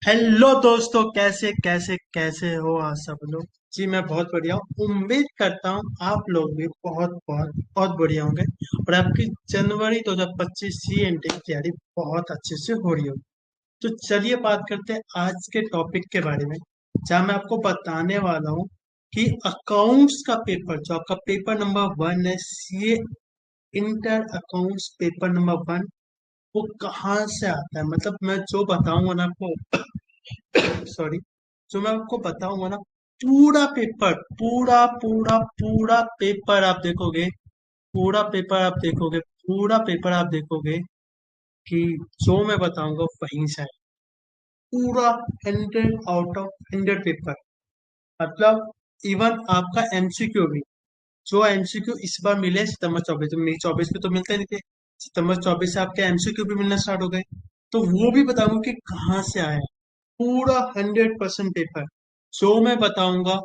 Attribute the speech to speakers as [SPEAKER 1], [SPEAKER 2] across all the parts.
[SPEAKER 1] Hello दोस्तों, कैसे कैसे कैसे हो आप सब लोग। जी मैं बहुत बढ़िया हूँ। उम्मीद करता हूँ आप लोग भी बहुत बहुत बहुत बढ़िया होंगे और आपकी जनवरी 2025 सीएनटी की तैयारी बहुत अच्छे से हो रही होगी। तो चलिए बात करते हैं आज के टॉपिक के बारे में, जहाँ मैं आपको बताने वाला हूँ कि अकाउंट्स का पेपर, जो आपका पेपर नंबर 1 है, CA inter accounts paper number 1, वो कहाँ से आता है। मतलब मैं जो बताऊंगा ना आपको, सॉरी, जो मैं आपको बताऊंगा ना, पूरा पेपर, पूरा पूरा पूरा पेपर आप देखोगे, पूरा पेपर आप देखोगे, पूरा पेपर आप देखोगे कि जो मैं बताऊंगा वहीं से है। पूरा 100 आउट ऑफ 100 पेपर। मतलब इवन आपका एमसीक्यू भी, जो एमसीक्यू इस बार मिले सितंबर 24, तो मई 24 में तो मिलते नहीं थे, सितंबर 24 से आपके एमसीक्यू भी मिलना स्टार्ट हो गए। तो वो भी बताऊंगा कि कहाँ से आया। पूरा 100% पेपर जो मैं बताऊंगा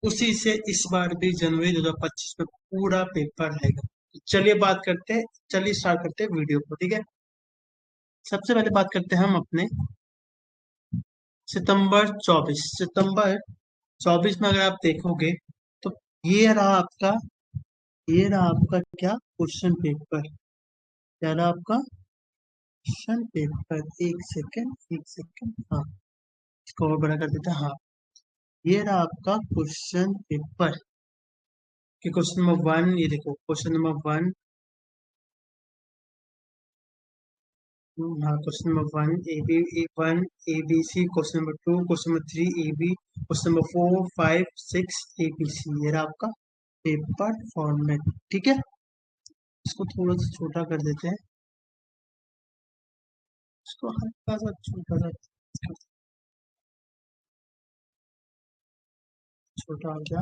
[SPEAKER 1] उसी से इस बार भी जनवरी 2025 में पूरा पेपर रहेगा। तो चलिए बात करते हैं, चलिए स्टार्ट करते हैं वीडियो को, ठीक है। सबसे पहले बात करते हैं हम अपने सितंबर 24 में अगर आप देखोगे तो ये रहा आपका, ये रहा आपका क्या, क्वेश्चन पेपर। क्या रहा आपका क्वेश्चन पेपर। एक सेकेंड, एक सेकेंड, हाँ, इसको और बड़ा कर देते हैं। हाँ, ये रहा आपका क्वेश्चन पेपर कि क्वेश्चन नंबर 1, ये देखो क्वेश्चन नंबर 1। हाँ, question number 1 A B A B C, question number 2, question number 3 A B, question number 4 5 6 A B C. ये रहा आपका पेपर फॉर्मेट, ठीक है। इसको थोड़ा सा छोटा कर देते हैं, इसको हल्का सा छोटा सा, छोटा हो गया।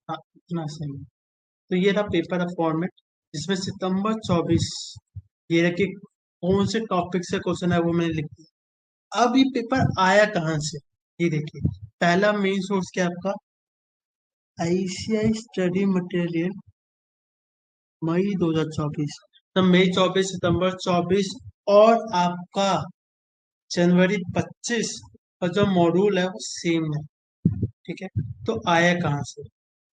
[SPEAKER 1] हाँ, इतना सही। तो ये रहा पेपर फॉर्मेट, जिसमें सितंबर 24, ये रहा कि कौन से टॉपिक से क्वेश्चन है वो मैंने लिख दिया। अब ये पेपर आया कहाँ से, ये देखिए। पहला मेन सोर्स क्या है आपका, आईसीआई स्टडी मटेरियल, मई 2024। तो मई 24, सितंबर 24 और आपका जनवरी 25 का जो मॉड्यूल है वो सेम है, ठीक है। तो आया कहाँ से,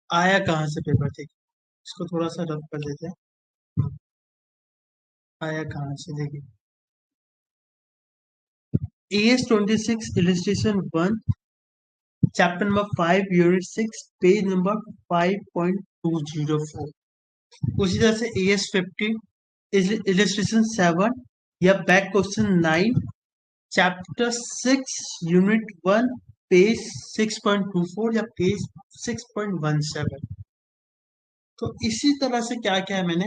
[SPEAKER 1] आया कहाँ से पेपर, ठीक है। इसको थोड़ा सा रफ कर देते हैं। आया कहाँ से देखिए, AS 26 illustration 1, chapter number 5, unit 6, page number 5.204। उसी तरह से AS 50 illustration 7 या back question 9, chapter 6, unit 1, page 6.24 या पेज 6.17। तो इसी तरह से क्या क्या है, मैंने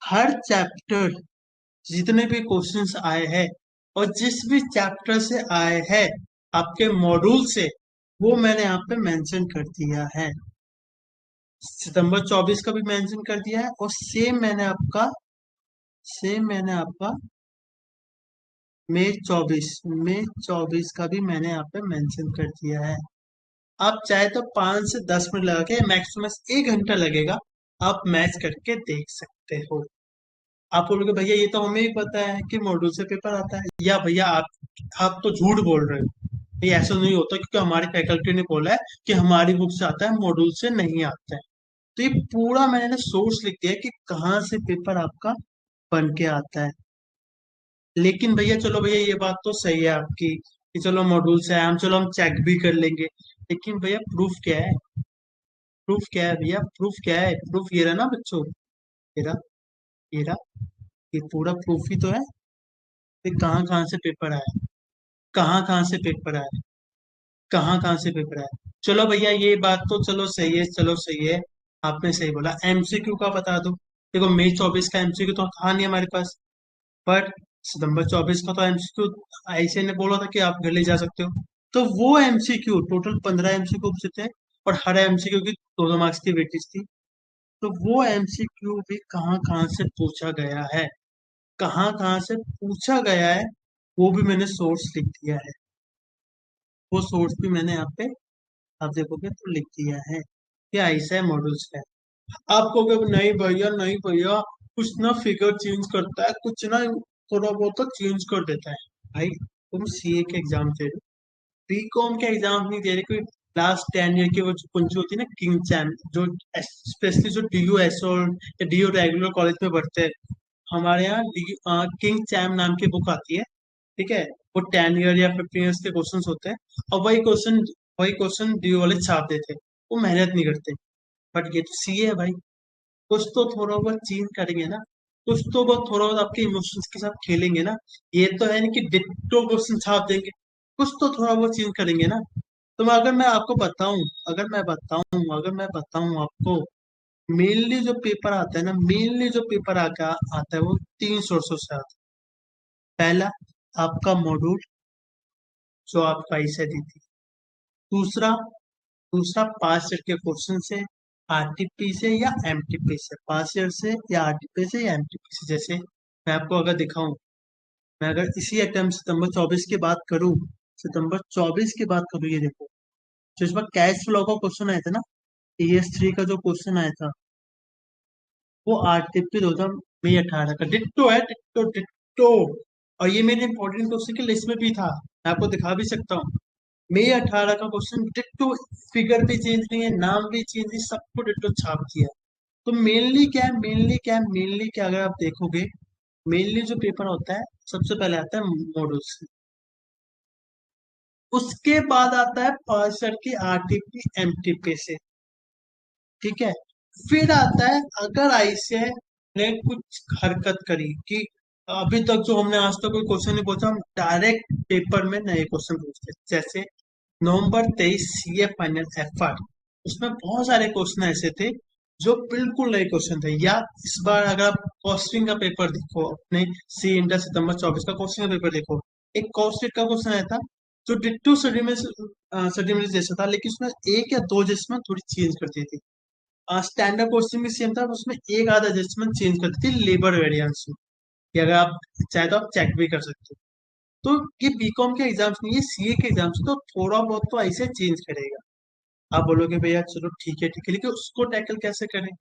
[SPEAKER 1] हर चैप्टर, जितने भी क्वेश्चंस आए हैं और जिस भी चैप्टर से आए हैं आपके मॉड्यूल से, वो मैंने यहाँ पे मेंशन कर दिया है। सितंबर 24 का भी मेंशन कर दिया है और सेम मैंने आपका मई 24 का भी मैंने यहाँ पे मेंशन कर दिया है। आप चाहे तो 5 से 10 मिनट लगा के, मैक्सिमम 1 घंटा लगेगा, आप मैच करके देख सकते हो। आप बोलोगे भैया ये तो हमें भी पता है कि मॉड्यूल से पेपर आता है, या भैया आप तो झूठ बोल रहे हो, ये ऐसा नहीं होता, क्योंकि हमारी फैकल्टी ने बोला है कि हमारी बुक से आता है, मॉड्यूल से नहीं आता है। तो ये पूरा मैंने सोर्स लिख दिया है कि कहाँ से पेपर आपका बन के आता है। लेकिन भैया चलो भैया, ये बात तो सही है आपकी कि चलो मॉड्यूल से आया, हम चलो हम चेक भी कर लेंगे। लेकिन भैया प्रूफ क्या है, प्रूफ क्या है भैया, प्रूफ क्या है, प्रूफ ये रहा ना बच्चों, ये रहा, ये रहा, ये पूरा प्रूफ ही तो है कि कहाँ कहाँ से पेपर आया, कहाँ कहाँ से पेपर आया, कहाँ कहाँ से पेपर आया। चलो भैया ये बात तो चलो सही है, चलो सही है, आपने सही बोला। एमसीक्यू का बता दो। देखो मई 24 का एमसीक्यू तो था नहीं हमारे पास, बट सितंबर 24 का तो एमसीक्यू ऐसे ने बोला था कि आप घर ले जा सकते हो। तो वो एमसीक्यू टोटल 15 एमसीक्यू थे और हर एमसीक्यू की 2-2 मार्क्स की वेटेज थी। तो वो एमसीक्यू भी कहाँ कहाँ से पूछा गया है, कहाँ कहाँ से पूछा गया है, वो भी मैंने सोर्स लिख दिया है। वो सोर्स भी मैंने यहाँ पे, आप देखोगे तो लिख दिया है कि ऐसा है, मॉडल्स है। आप कहोगे नहीं भैया, नहीं भैया, कुछ ना फिगर चेंज करता है, कुछ ना थोड़ा बहुत तो चेंज कर देता है। भाई तुम सीए के एग्जाम दे रहे हो, बीकॉम के एग्जाम नहीं दे रहे, कोई लास्ट 10 ईयर की वो जो कुंजी होती है ना, किंग चैम, जो स्पेशली जो डीयू एसओ या डीयू रेगुलर कॉलेज में पढ़ते हैं, हमारे यहाँ किंग चैम नाम की बुक आती है। ठीक है, वो 10 ईयर या 15 ईयर्स के क्वेश्चन होते हैं, और वही क्वेश्चन डीयू वाले छाप देते हैं। वो मेहनत नहीं करते। बट ये तो सीए है भाई, कुछ तो थोड़ा बहुत चेंज करेंगे ना, कुछ तो बहुत थोड़ा बहुत आपके इमोशंस के साथ खेलेंगे ना। ये तो है नहीं कि डिट्टो क्वेश्चन छाप देंगे, कुछ तो थोड़ा बहुत चेंज करेंगे ना। तो अगर मैं बताऊं आपको, मेनली जो पेपर आता है ना, मेनली जो पेपर आका आता है वो 3 सोर्सों से आता है। पहला, आपका मॉड्यूल, जो आपका ऐसे दी थी। दूसरा दूसरा 5 ईयर के क्वेश्चन से, आरटीपी से या एमटीपी से, 5 ईयर से या आरटीपी से या एमटीपी से। जैसे मैं आपको अगर दिखाऊं, मैं अगर इसी अटेम्प्ट सितंबर 24 की बात करूं, सितंबर 24 की बात करूं, ये देखो, जो इस बार कैश फ्लो का क्वेश्चन आया था ना, ES3 का जो क्वेश्चन आया था, वो आरटीपी 2018 का डिट्टो है, डिट्टो डिट्टो। और ये मेरे इंपॉर्टेंट क्वेश्चन की लिस्ट में भी था, मैं आपको दिखा भी सकता हूँ। मई 18 का क्वेश्चन डिट्टो, फिगर भी चेंज नहीं है, नाम भी चेंज नहीं, सबको डिट्टो छाप दिया। तो मेनली क्या अगर आप देखोगे, मेनली जो पेपर होता है, सबसे पहले आता है मॉडल्स, उसके बाद आता है पार्सर की आरटीपी एमटीपी से। ठीक है, फिर आता है अगर ऐसे ने कुछ हरकत करी कि अभी तक जो हमने आज तक कोई क्वेश्चन नहीं पूछा, हम डायरेक्ट पेपर में नए क्वेश्चन पूछते हैं। जैसे नवंबर 23 सीए फाइनल एफआर, उसमें बहुत सारे क्वेश्चन ऐसे थे जो बिल्कुल नए क्वेश्चन थे। या इस बार अगर आप कॉस्टिंग का पेपर देखो, अपने सी इंटर सितंबर 24 का कॉस्टिंग का पेपर देखो, एक कॉस्टिंग का क्वेश्चन आया था जो डिट्टो सर्टिफिकेट जैसा था, लेकिन उसमें एक या दो जिसमें थोड़ी चेंज कर दी थी। स्टैंडर्ड क्वेश्चन भी सेम था, उसमें एक आधा एडजस्टमेंट चेंज करती थी लेबर वेरिएंस में। कि अगर आप चाहे तो आप चेक भी कर सकते हो। तो ये बीकॉम के एग्जाम्स नहीं, ये सीए के एग्जाम्स, तो थोड़ा बहुत तो ऐसे चेंज करेगा। आप बोलोगे भैया चलो ठीक है, लेकिन उसको टैकल कैसे करें?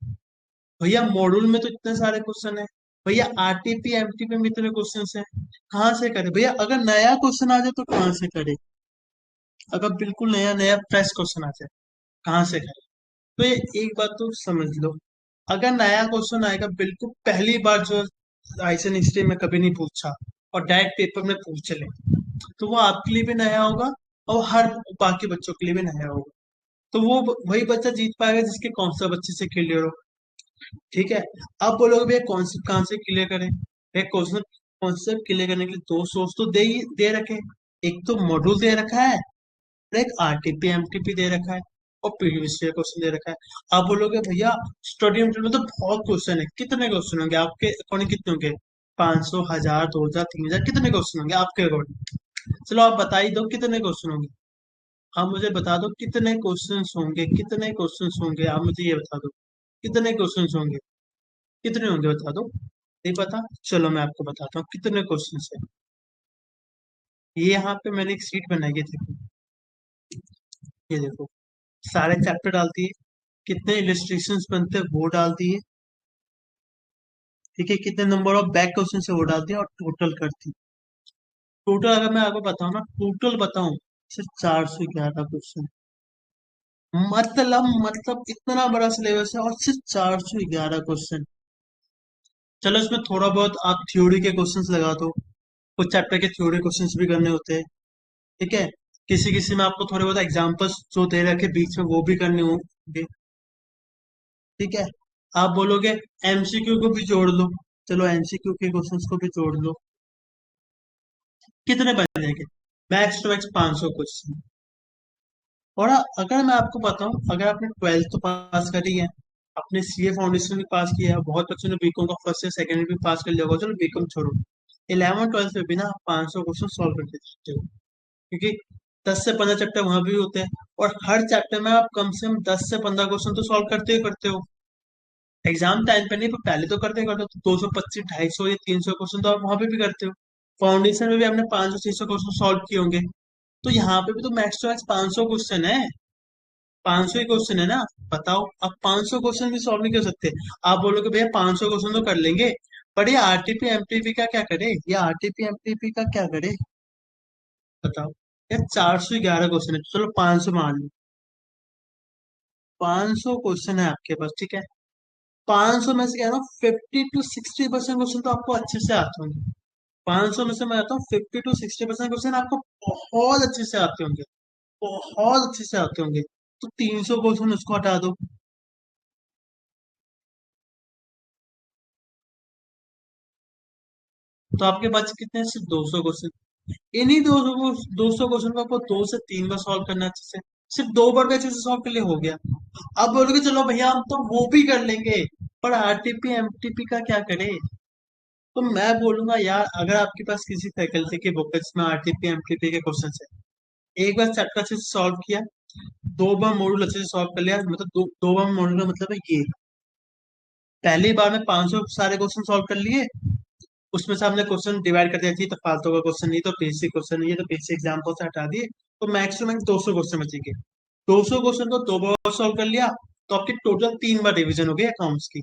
[SPEAKER 1] भैया मॉड्यूल में तो इतने सारे क्वेश्चन है, भैया आरटीपी एमटीपी में इतने क्वेश्चन है, कहाँ से करें भैया? अगर नया क्वेश्चन आ जाए तो कहाँ से करें? अगर बिल्कुल नया नया फ्रेश क्वेश्चन आ जाए, कहाँ से करें? तो ये एक बात तो समझ लो, अगर नया क्वेश्चन आएगा बिल्कुल पहली बार, जो आइसन हिस्ट्री में कभी नहीं पूछा, और डायरेक्ट पेपर में पूछ ले, तो वो आपके लिए भी नया होगा, और हर बाकी बच्चों के लिए भी नया होगा। तो वो वही बच्चा जीत पाएगा जिसके कॉन्सेप्ट अच्छे से क्लियर हो। ठीक है, अब बोलोगे भैया कॉन्सेप्ट कहाँ से क्लियर करें? भैया कॉन्सेप्ट कॉन्सेप्ट क्लियर करने के लिए दो सोर्स तो दे रखे। एक तो मॉड्यूल दे रखा है, और एक आरटीपी एमटीपी दे रखा है, और प्रीवियस ईयर क्वेश्चन दे रखा है। आप बोलोगे भैया स्टडी मटेरियल में तो बहुत क्वेश्चन है, कितने क्वेश्चन होंगे आपके अकॉर्डिंग? कितने होंगे? 500, 1000, 2000, 3000, कितने क्वेश्चन होंगे आपके अकॉर्डिंग? चलो आप बता ही दो कितने क्वेश्चन होंगे। आप मुझे बता दो कितने क्वेश्चंस होंगे, कितने क्वेश्चंस होंगे, आप मुझे ये बता दो कितने क्वेश्चंस होंगे, कितने होंगे बता दो। नहीं पता? चलो मैं आपको बताता हूँ कितने क्वेश्चंस है। ये यहाँ पे मैंने एक सीट बनाई है, देखो, ये देखो, सारे चैप्टर डालती है, कितने इलिस्ट्रेशंस बनते हैं वो डालती है। ठीक है, कितने नंबर ऑफ बैक क्वेश्चन है वो डालती है, और टोटल करती है। टोटल अगर मैं आपको बताऊँ ना, टोटल बताऊँ, सिर्फ 411 क्वेश्चन। मतलब इतना बड़ा सिलेबस है, और सिर्फ 411 क्वेश्चन। चलो इसमें थोड़ा बहुत आप थ्योरी के क्वेश्चंस लगा दो, कुछ चैप्टर के थ्योरी क्वेश्चंस भी करने होते हैं। ठीक है, किसी किसी में आपको थोड़े बहुत एग्जांपल्स जो दे रखे बीच में वो भी करने होंगे। ठीक है, आप बोलोगे एमसीक्यू को भी जोड़ लो, चलो एमसीक्यू के क्वेश्चंस को भी जोड़ लो, कितने बन जाएंगे? Max to max 500 question. और अगर मैं आपको बताऊं, अगर आपने 12th तो पास करी है, अपने सीए फाउंडेशन भी पास किया है, बहुत बच्चों ने बीकॉम का फर्स्ट ईयर सेकेंड ईयर भी पास कर लिया होगा, चलो बीकॉम छोड़ो, 11 12 में भी ना आप 500 क्वेश्चन सॉल्व करके देते हो। क्योंकि 10 से 15 चैप्टर वहां भी होते हैं, और हर चैप्टर में आप कम से कम 10 से 15 क्वेश्चन तो सॉल्व करते हो। एग्जाम टाइम पे नहीं, पर पहले तो करते हो, तो 225, 250 या 300 क्वेश्चन तो आप वहां पे भी करते हो। फाउंडेशन में भी आपने 500 600 क्वेश्चन सॉल्व किए होंगे। तो यहाँ पे भी तो मैक्स टू मैक्स 500 क्वेश्चन है, 500 ही क्वेश्चन है ना। बताओ, आप 500 क्वेश्चन भी सॉल्व नहीं कर सकते? आप बोलोगे भैया 500 क्वेश्चन तो कर लेंगे, पर ये आरटीपी एमटीपी का क्या करे? ये आरटीपी एमटीपी का क्या करे? बताओ। या 411 क्वेश्चन है, चलो 500 मान लो। 500 क्वेश्चन है आपके पास, ठीक है। 500 में से कह रहा हूँ 50 to 60% क्वेश्चन तो आपको अच्छे से आते होंगे। 500 में से मैं कहता हूँ 50 to 60% क्वेश्चन आपको बहुत अच्छे से आते होंगे, बहुत अच्छे से आते होंगे। तो 300 क्वेश्चन उसको हटा दो। तो आपके पास कितने हैं? सिर्फ 200 क्वेश्चन। इन्हीं 200 क्वेश्चन को आपको 2 से 3 बार सॉल्व करना है अच्छे से। सिर्फ 2 बार भी अच्छे से सॉल्व कर लिए हो गया। अब बोलोगे चलो भैया हम तो वो भी कर लेंगे, पर आरटीपी एमटीपी का क्या करें? तो मैं बोलूंगा यार, अगर आपके पास किसी फैकल्टी की बुक है जिसमें आरटीपी एमटीपी के क्वेश्चन है, एक बार चैप्टर अच्छे से सॉल्व किया, 2 बार मॉड्यूल अच्छे से सॉल्व कर लिया, मतलब दो बार मॉड्यूल का मतलब है ये, पहली बार में 500 सारे क्वेश्चन सॉल्व कर लिए, उसमें से हमने क्वेश्चन डिवाइड कर दिया थी तो फालतू का क्वेश्चन नहीं, तो बेसिक क्वेश्चन नहीं है तो बेसिक एग्जाम्पल से हटा दिए, तो मैक्सिमम 200 क्वेश्चन बचेंगे। 200 क्वेश्चन को 2 बार सॉल्व कर लिया, तो आपकी टोटल 3 बार रिवीजन हो गई अकाउंट्स की।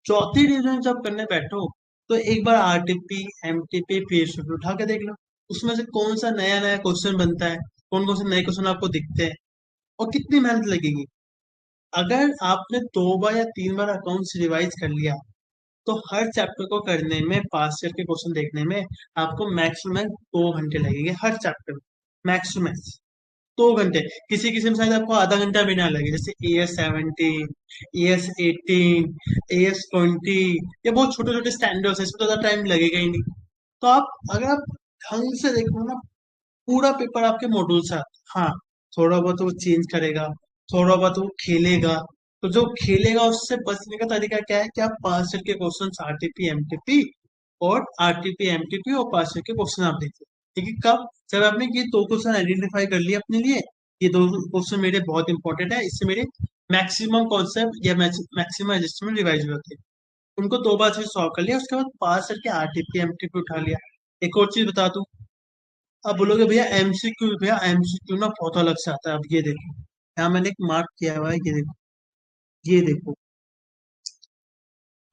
[SPEAKER 1] चौथी रिवीजन जब करने बैठो, तो एक बार आरटीपी एमटीपी पीएचडी उठा के देख लो, उसमें से कौन सा नया नया क्वेश्चन बनता है, कौन कौन से नए क्वेश्चन आपको दिखते हैं, और कितनी मेहनत लगेगी। अगर आपने 2 बार या 3 बार अकाउंट्स रिवाइज कर लिया, तो हर चैप्टर को करने में, पास ईयर के क्वेश्चन देखने में आपको मैक्सिमम 2 घंटे लगेंगे हर चैप्टर में, मैक्सिमम 2 घंटे। किसी किसी में शायद आपको आधा घंटा भी ना लगे, जैसे AS 17, AS 18, AS 20, ये बहुत छोटे छोटे स्टैंडर्ड्स है, इसमें तो ज्यादा टाइम लगेगा ही नहीं। तो आप अगर आप ढंग से देखो ना, पूरा पेपर आपके मॉड्यूल से आता है। हाँ, थोड़ा बहुत वो चेंज करेगा, थोड़ा बहुत वो खेलेगा, तो जो खेलेगा उससे बचने का तरीका क्या है कि आप पांच सेट के क्वेश्चन आरटीपी एमटीपी और आरटीपी एमटीपी और पांच सेट के क्वेश्चन आप देखिए। ठीक है, कब? जब आपने ये 2 क्वेश्चन आइडेंटिफाई कर लिए अपने लिए, ये 2 क्वेश्चन मेरे बहुत इंपॉर्टेंट है, इससे मेरे मैक्सिमम कॉन्सेप्ट या मैक्सिमम एडजस्टमेंट रिवाइज हो जाते हैं, उनको 2 बार से सॉल्व कर लिया, उसके बाद पांच सेट के आरटीपी एमटीपी उठा लिया। एक और चीज बता दूं, अब बोलोगे भैया एमसीक्यू, भैया एमसीक्यू ना बहुत अलग से आता है। अब ये देखो, यहाँ मैंने एक मार्क किया हुआ है, ये देखो, ये देखो,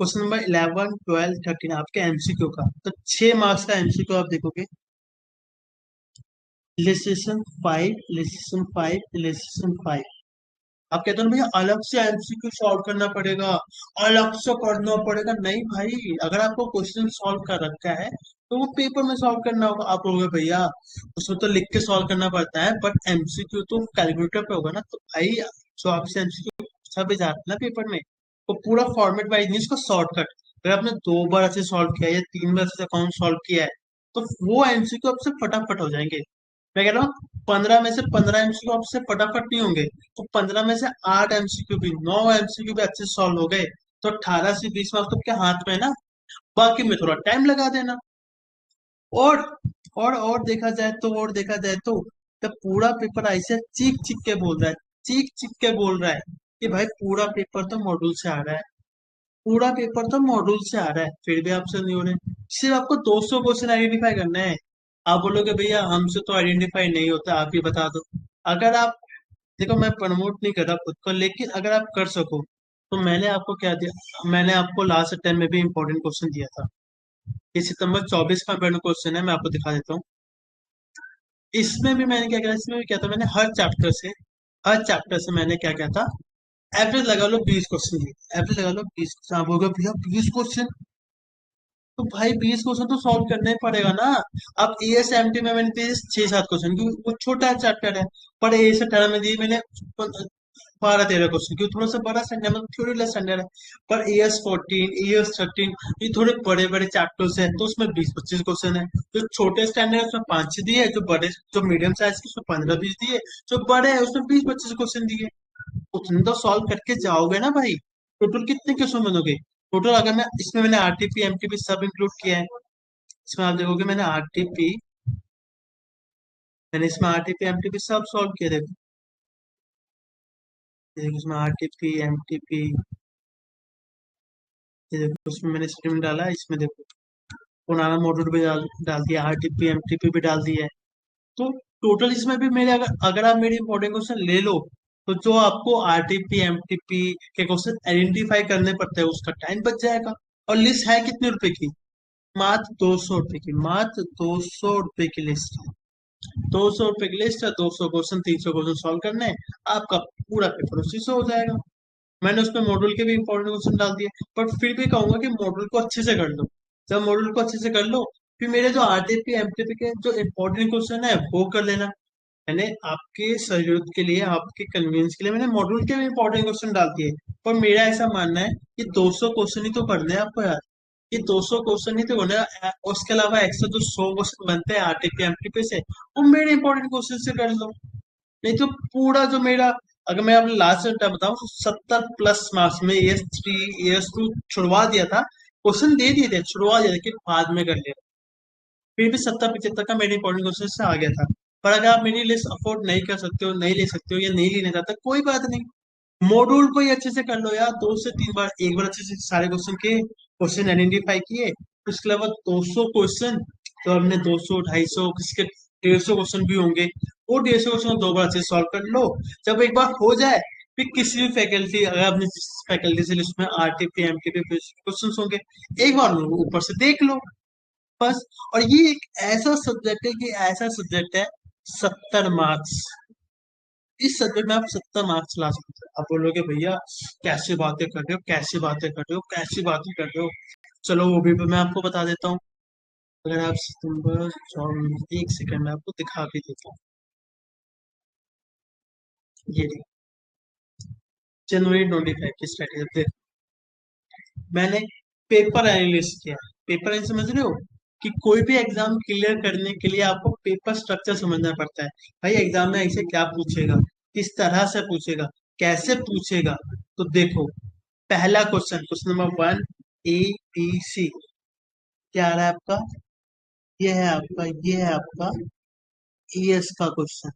[SPEAKER 1] क्वेश्चन नंबर 11, 12, 13 आपके एमसीक्यू का, तो 6 मार्क्स का एमसीक्यू आप देखोगे। इलेस्ट्रेशन 5, आप कहते हो ना भैया अलग से एमसीक्यू सॉल्व करना पड़ेगा, अलग से पढ़ना पड़ेगा। नहीं भाई, अगर आपको क्वेश्चन सॉल्व कर रखा है तो वो पेपर में सॉल्व करना होगा। आप बोलोगे भैया उसमें तो लिख के सॉल्व करना पड़ता है, बट एमसीक्यू तो कैलकुलेटर पे होगा ना, तो भाई जो आपसे एमसीक्यू पूछा भी जाता है ना पेपर में, वो पूरा फॉर्मेट वाइज नहीं, उसको शॉर्टकट। अगर आपने 2 बार अच्छे सॉल्व किया है या 3 बार अच्छे अकाउंट सॉल्व किया है, तो वो एमसीक्यू आपसे फटाफट हो जाएंगे। मैं कह रहा हूँ 15 में से 15 एमसीक्यू आपसे फटाफट नहीं होंगे, तो 15 में से 8 एमसीक्यू भी, 9 एमसीक्यू भी अच्छे सॉल्व हो गए, तो 18 से 20 मार्क्स तो आपके हाथ में है ना। बाकी में थोड़ा टाइम लगा देना। और और देखा जाए तो, और देखा जाए तो जब पूरा पेपर ऐसे चीख चीख के बोल रहा है, चीख चीख के बोल रहा है कि भाई पूरा पेपर तो मॉड्यूल से आ रहा है, पूरा पेपर तो मॉड्यूल से आ रहा है, फिर भी आपसे नहीं हो रहे। सिर्फ आपको 200 क्वेश्चन आइडेंटिफाई करना है। आप बोलोगे भैया हमसे तो आइडेंटिफाई नहीं होता, आप ही बता दो। अगर आप, देखो मैं प्रमोट नहीं कर रहा खुद को, लेकिन अगर आप कर सको, तो मैंने आपको क्या दिया, मैंने आपको लास्ट टाइम में भी इंपॉर्टेंट क्वेश्चन दिया था। ये सितंबर 24 का इंपॉर्टेंट क्वेश्चन है, मैं आपको दिखा देता हूँ। इसमें भी मैंने क्या किया, इसमें भी क्या था, मैंने हर चैप्टर से मैंने क्या किया था, एवरेज लगा लो 20 क्वेश्चन लिए, एवरेज लगा लो 20 क्वेश्चन। आप बोलोगे भैया 20 क्वेश्चन, तो भाई 20 क्वेश्चन तो सॉल्व करना ही पड़ेगा ना। अब AS 17 में मैंने दिए 6-7 क्वेश्चन, क्योंकि वो छोटा चैप्टर है, पर AS 18 में दिए मैंने 12-13 क्वेश्चन, क्योंकि थोड़ा सा बड़ा स्टैंडर्ड, मतलब थोड़ी लेस स्टैंडर्ड है। पर AS 14, AS 13 ये थोड़े बड़े बड़े चैप्टर्स है, तो उसमें 20-25 क्वेश्चन है। जो छोटे स्टैंडर्ड है उसमें 5 दिए, जो बड़े, जो मीडियम साइज के उसमें 15-20 दिए, जो बड़े है उसमें 20-25 क्वेश्चन दिए। उतने तो सॉल्व करके जाओगे ना भाई। टोटल कितने क्वेश्चन बनोगे? टोटल अगर मैं इसमें, मैंने आरटीपी एमटीपी सब इंक्लूड किया है, इसमें आप देखोगे मैंने इसमें आरटीपी एमटीपी सब सॉल्व किए। देखो, ये देखो इसमें आरटीपी एमटीपी, ये देखो उसमें मैंने स्ट्रीम डाला है, इसमें देखो पुराना मॉड्यूल भी डाल डाल दिया, आरटीपी एमटीपी भी डाल दिया है। तो टोटल इसमें भी मेरे, अगर अगर आप मेरी इंपॉर्टेंट क्वेश्चन ले लो, तो जो आपको आरटीपी एमटीपी के क्वेश्चन आइडेंटिफाई करने पड़ते हैं उसका टाइम बच जाएगा। और लिस्ट है कितने रुपए की? मात्र 200 रुपए की, मात्र 200 रुपए की लिस्ट है। ₹200 की लिस्ट है, 200 क्वेश्चन, 300 क्वेश्चन सॉल्व करने हैं, आपका पूरा पेपर उसी से हो जाएगा। मैंने उसमें मॉड्यूल के भी इंपॉर्टेंट क्वेश्चन डाल दिए, पर फिर भी कहूंगा कि मॉड्यूल को अच्छे से कर लो। जब मॉड्यूल को अच्छे से कर लो, फिर मेरे जो आरटीपी एमटीपी के जो इंपॉर्टेंट क्वेश्चन है वो कर लेना। मैंने आपके सहयोग के लिए, आपके कन्वीनियंस के लिए मैंने मॉड्यूल के भी इंपॉर्टेंट क्वेश्चन डाल दिए। पर मेरा ऐसा मानना है कि 200 क्वेश्चन ही तो पढ़ने हैं आपको यार। ये 200 क्वेश्चन ही तो होना है, उसके अलावा एक्स्ट्रा जो 100 क्वेश्चन बनते हैं आरटीपी एमटीपी से, वो मेरे इंपॉर्टेंट क्वेश्चन से कर लो। नहीं तो पूरा जो मेरा, अगर मैं अपने लास्ट टाइम बताऊं तो 70+ मार्क्स में AS3 AS2 छुड़वा दिया था, क्वेश्चन दे दिए थे, छुड़वा दिया था कि बाद में कर ले। फिर भी 70-75 का मेरे इंपॉर्टेंट क्वेश्चन से आ गया था। पर अगर आप मेरी लिस्ट अफोर्ड नहीं कर सकते हो, नहीं ले सकते हो या नहीं लेना चाहते, कोई बात नहीं। मॉड्यूल को ही अच्छे से कर लो यार, 2 से 3 बार, एक बार अच्छे से सारे क्वेश्चन के क्वेश्चन आइडेंटिफाई किए, उसके अलावा 200 क्वेश्चन, तो हमने 200 250 किसके 150 क्वेश्चन भी होंगे, वो 150 क्वेश्चन को 2 बार अच्छे से सॉल्व कर लो। जब एक बार हो जाए, फिर किसी भी फैकल्टी, अगर आपने जिस फैकल्टी से लिस्ट में आरटीपी एमटीपी क्वेश्चन होंगे, एक बार उनको ऊपर से देख लो बस। और ये एक ऐसा सब्जेक्ट है कि ऐसा सब्जेक्ट है, 70 मार्क्स, इस सब्जेक्ट में आप 70 मार्क्स ला सकते हो। आप बोलोगे भैया कैसे बातें कर रहे हो, कैसी बातें कर रहे हो, कैसी बातें कर रहे हो, चलो वो भी मैं आपको बता देता हूँ। अगर आप सितंबर 1 सेकंड में आपको दिखा भी देता हूँ, ये देखिए, January 25 की स्ट्रेटेजी मैंने पेपर एनालिस्ट किया। पेपर एनालिस्ट समझ रहे हो कि कोई भी एग्जाम क्लियर करने के लिए आपको पेपर स्ट्रक्चर समझना पड़ता है। भाई एग्जाम में ऐसे क्या पूछेगा, किस तरह से पूछेगा, कैसे पूछेगा। तो देखो, पहला क्वेश्चन, क्वेश्चन नंबर 1, ABC, क्या आ रहा है आपका, ये है आपका, ये है आपका ES का क्वेश्चन।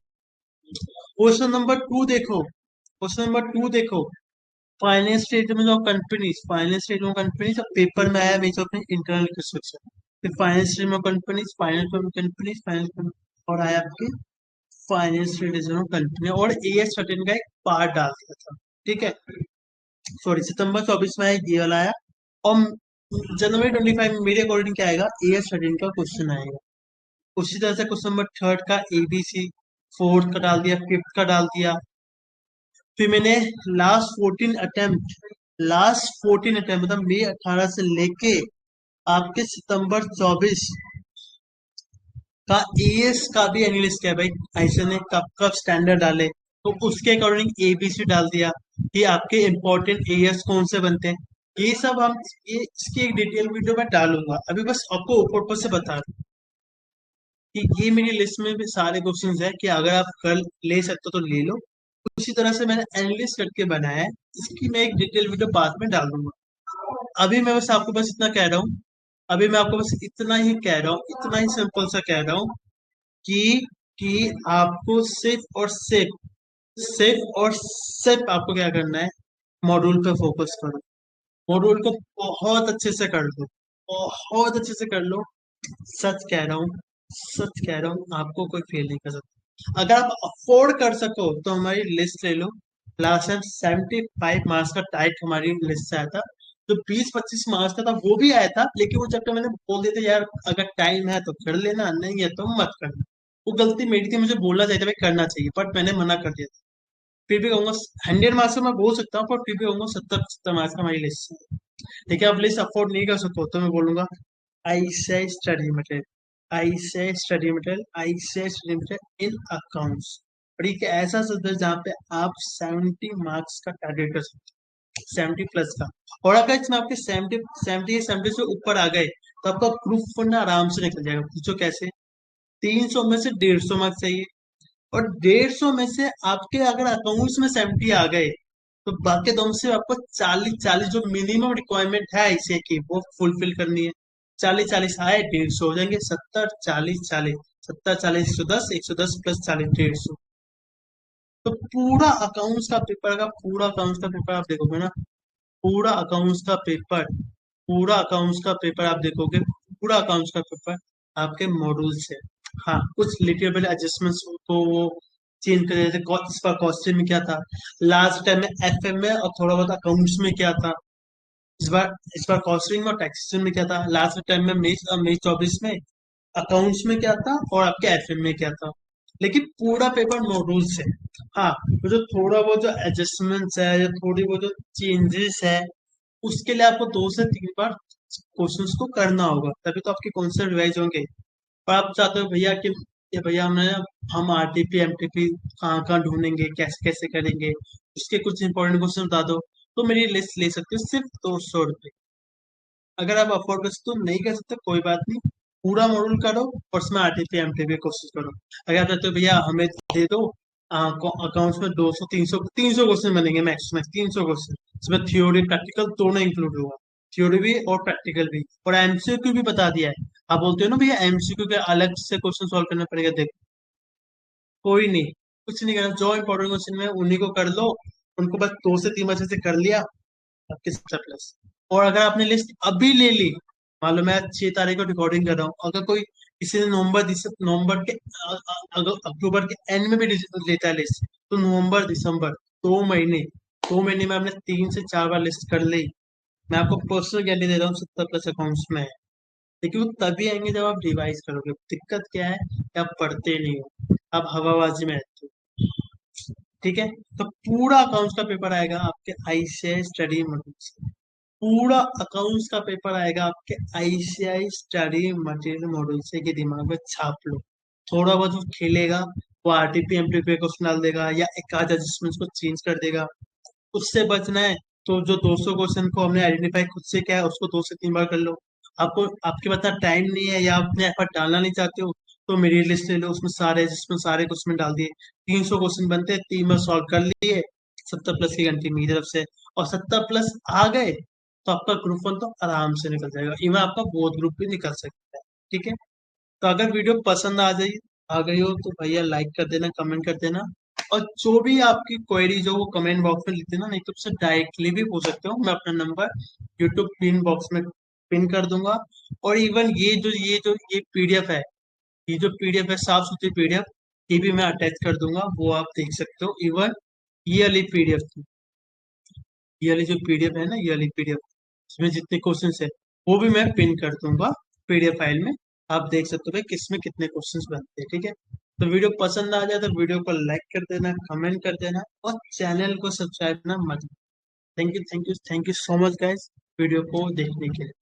[SPEAKER 1] क्वेश्चन नंबर 2 देखो, finance statement of companies, finance statement of companies paper में आया, मैं अपने इंटरनल क्वेश्चन। फिर finance statement of companies, finance और आया आपके फाइनेंस स्टेटमेंट ऑफ कंपनी, और AS13 का एक पार्ट डाल दिया था। ठीक है, सॉरी, सितंबर 24 में ये वाला आया। और January 25 में मेरे अकॉर्डिंग क्या आएगा, AS13 का क्वेश्चन आएगा। उसी तरह से क्वेश्चन नंबर 3 का ABC, फोर्थ का डाल दिया, फिफ्थ का डाल दिया। फिर मैंने लास्ट 14 अटेम्प्ट मतलब मई 18 से लेके आपके सितंबर 24 का AS का भी एनालिसिस किया भाई, ऐसे ने कब कब स्टैंडर्ड डाले, तो उसके अकॉर्डिंग ABC डाल दिया कि आपके इंपॉर्टेंट AS कौन से बनते हैं। ये सब हम, ये इसकी एक डिटेल वीडियो में डालूंगा, अभी बस आपको ऊपर ऊपर से बता रहा हूँ कि ये मेरी लिस्ट में भी सारे क्वेश्चंस है कि अगर आप कर ले सकते हो तो ले लो। उसी तरह से मैंने एनालिसिस करके बनाया है, इसकी मैं एक डिटेल वीडियो बाद में डाल दूंगा। अभी मैं बस आपको बस इतना कह रहा हूँ, अभी मैं आपको बस इतना ही कह रहा हूँ, इतना ही सिंपल सा कह रहा हूँ कि आपको सिर्फ आपको क्या करना है, मॉड्यूल पे फोकस करो। मॉड्यूल को बहुत अच्छे से कर लो, बहुत अच्छे से कर लो। सच कह रहा हूँ, सच कह रहा हूँ, आपको कोई फेल नहीं कर सकता। अगर आप अफोर्ड कर सको तो हमारी लिस्ट ले लो। लास्ट टाइम 75 मार्क्स का टाइट हमारी लिस्ट से आया था, जो 20-25 मार्क्स का था वो भी आया था, लेकिन वो चक्कर मैंने बोल दिया था यार, अगर टाइम है तो कर लेना, नहीं है तो मत करना। वो गलती मेरी थी, मुझे बोलना चाहिए था भाई करना चाहिए, बट मैंने मना कर दिया था। फिर भी कहूंगा 100 मार्क्स का मैं बोल सकता हूँ, पर फिर भी कहूंगा 70-75 मार्क्स का हमारी लिस्ट है। देखिए, आप लिस्ट अफोर्ड नहीं कर सको तो मैं बोलूंगा ICAI study material, ICAI study material in accounts. और ये एक ऐसा सब्जेक्ट जहाँ पे आप 70 मार्क्स का टारगेट कर सकते हो, 70+ का। और अगर इसमें आपके 70 से ऊपर आ गए, तो आपका प्रूफ पढ़ना आराम से निकल जाएगा। पूछो कैसे, 300 में से 150 मार्क्स चाहिए, और 150 में से आपके अगर अकाउंट्स में 70 आ गए, तो बाकी दोनों से आपको 40-40 जो मिनिमम रिक्वायरमेंट है इसे की, वो फुलफिल करनी है। 40-40 आए, 150 हो जाएंगे, 70-40-40, 70-40 110 प्लस 40 150। तो पूरा अकाउंट्स का पेपर आप देखोगे ना, पूरा अकाउंट्स का पेपर पूरा अकाउंट्स का पेपर आप देखोगे, पूरा अकाउंट्स का पेपर आपके मॉड्यूल से। हाँ, कुछ लिटिल एडजस्टमेंट्स को वो चेंज कर देते। इस बार कॉस्टिंग में क्या था, लास्ट टाइम में FM में और थोड़ा बहुत अकाउंट्स में क्या था, इस बार कॉस्टिंग और टैक्सेशन में क्या था, लास्ट टाइम में मई 24 में अकाउंट्स में क्या था, और आपके FM में क्या था। लेकिन पूरा पेपर मॉड्यूल से। हाँ, वो जो थोड़ा वो जो एडजस्टमेंट्स है या थोड़ी वो जो चेंजेस है, उसके लिए आपको 2 से 3 बार क्वेश्चंस को करना होगा, तभी तो आपके कॉन्सेप्ट रिवाइज होंगे। और आप चाहते हो भैया कि ये भैया हम आरटीपी एमटीपी कहाँ कहाँ ढूंढेंगे, कैसे कैसे करेंगे, उसके कुछ इंपॉर्टेंट क्वेश्चन बता दो, तो मेरी लिस्ट ले सकते हो सिर्फ 200 रुपये। अगर आप अफोर्ड कर सकते हो, नहीं कर सकते कोई बात नहीं, पूरा मॉड्यूल करो और उसमें आरटीपी एमटीपी कोशिश करो। अगर आप कहते हो भैया हमें दे दो अकाउंट्स में 200 300 क्वेश्चन बनेंगे, मैक्सिमम 300 क्वेश्चन, इसमें थ्योरी प्रैक्टिकल दोनों इंक्लूड होगा, थ्योरी भी और प्रैक्टिकल भी, और एमसीक्यू भी बता दिया है। आप बोलते हो ना भैया एमसीक्यू के अलग से क्वेश्चन सॉल्व करना पड़ेगा, देखो कोई नहीं, कुछ नहीं करना, जो इंपॉर्टेंट क्वेश्चन में उन्हीं को कर लो, उनको बस 2 से 3 बजे से कर लिया, आपके 70 प्लस। और अगर आपने लिस्ट अभी ले ली, मान लो मैं 6 तारीख को रिकॉर्डिंग कर रहा हूँ, अगर कोई किसी ने नवंबर के अगर अक्टूबर के एंड में भी लेता है लिस्ट, तो नवंबर दिसंबर 2 महीने, 2 महीने में आपने 3 से 4 बार लिस्ट कर ली। मैं आपको पर्सनल गारंटी दे रहा हूँ, 70 प्लस अकाउंट्स में है। लेकिन वो तभी आएंगे जब आप रिवाइज करोगे। दिक्कत क्या है कि आप पढ़ते नहीं हो, आप हवाबाजी में रहते हो। ठीक है, तो पूरा अकाउंट्स का पेपर आएगा आपके आईसीआई स्टडी मटेरियल से। पूरा अकाउंट्स का पेपर आएगा आपके आईसीआई स्टडी मटेरियल मॉड्यूल से, ये दिमाग में छाप लो। थोड़ा बहुत वो खेलेगा, वो आरटीपी एमटीपी को डाल देगा या एक आध एडजस्टमेंट्स को चेंज कर देगा। उससे बचना है तो जो 200 क्वेश्चन को हमने आइडेंटिफाई खुद से किया है, उसको 2 से 3 बार कर लो। आपको आपके पास टाइम नहीं है या आपने एफर्ट डालना नहीं चाहते हो, तो मेरी लिस्ट ले लो, उसमें सारे जिसमें सारे क्वेश्चन डाल दिए। 300 क्वेश्चन बनते हैं, 3 बार सॉल्व कर लिए, 70 प्लस की घंटी मेरी तरफ से। और 70 प्लस आ गए तो आपका ग्रुप 1 तो आराम से निकल जाएगा, इवन आपका बोथ ग्रुप भी निकल सकता है। ठीक है, तो अगर वीडियो पसंद आ गई हो तो भैया लाइक कर देना, कमेंट कर देना। और जो भी आपकी क्वेरी जो वो कमेंट बॉक्स में लिख देना, नहीं तो उससे डायरेक्टली भी पूछ सकते हो, मैं अपना नंबर यूट्यूब पिन बॉक्स में पिन कर दूंगा। और इवन ये पीडीएफ है, ये जो पीडीएफ है साफ सुथरी पीडीएफ, ये भी मैं अटैच कर दूंगा, वो आप देख सकते हो। इवन ये वाली पीडीएफ, ये वाली जो पीडीएफ है ना, ये वाली पीडीएफ, इसमें जितने क्वेश्चंस है वो भी मैं पिन कर दूंगा पीडीएफ फाइल में। आप देख सकते हो भाई किसमें कितने क्वेश्चंस बनते हैं। ठीक है, तो वीडियो पसंद आ जाए तो वीडियो को लाइक कर देना, कमेंट कर देना, और चैनल को सब्सक्राइब करना मत। Thank you, thank you, thank you so much guys video को देखने के लिए।